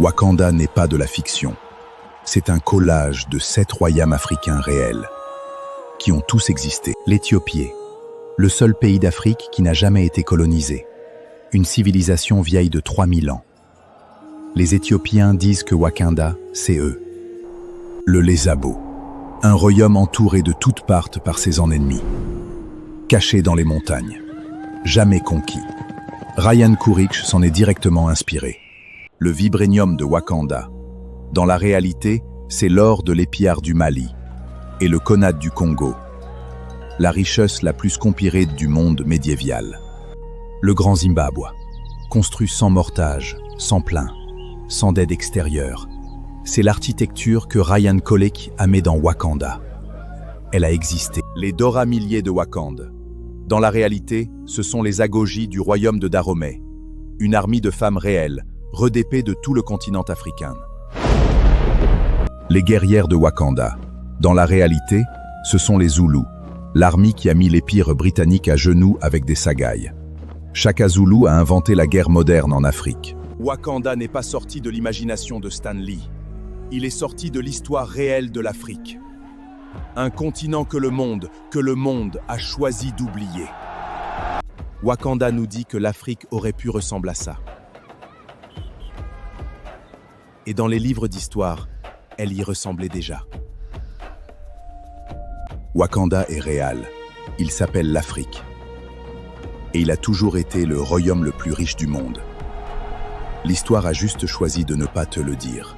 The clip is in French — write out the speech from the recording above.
Wakanda n'est pas de la fiction. C'est un collage de 7 royaumes africains réels, qui ont tous existé. L'Éthiopie, le seul pays d'Afrique qui n'a jamais été colonisé. Une civilisation vieille de 3000 ans. Les Éthiopiens disent que Wakanda, c'est eux. Le Lesabo, un royaume entouré de toutes parts par ses ennemis. Caché dans les montagnes, jamais conquis. Ryan Couric s'en est directement inspiré. Le vibranium de Wakanda. Dans la réalité, c'est l'or de l'épillard du Mali et le konad du Congo, la richesse la plus conspirée du monde médiéval. Le Grand Zimbabwe, construit sans mortage, sans plein, sans d'aide extérieure. C'est l'architecture que Ryan Couric a mis dans Wakanda. Elle a existé. Les Dora Milliers de Wakanda. Dans la réalité, ce sont les Agogi du royaume de Dahomey, une armée de femmes réelles, redépées de tout le continent africain. Les guerrières de Wakanda. Dans la réalité, ce sont les Zoulous, l'armée qui a mis les pires britanniques à genoux avec des sagailles. Shaka Zulu a inventé la guerre moderne en Afrique. Wakanda n'est pas sorti de l'imagination de Stan Lee. Il est sorti de l'histoire réelle de l'Afrique. Un continent que le monde a choisi d'oublier. Wakanda nous dit que l'Afrique aurait pu ressembler à ça. Et dans les livres d'histoire, elle y ressemblait déjà. Wakanda est réel. Il s'appelle l'Afrique. Et il a toujours été le royaume le plus riche du monde. L'histoire a juste choisi de ne pas te le dire.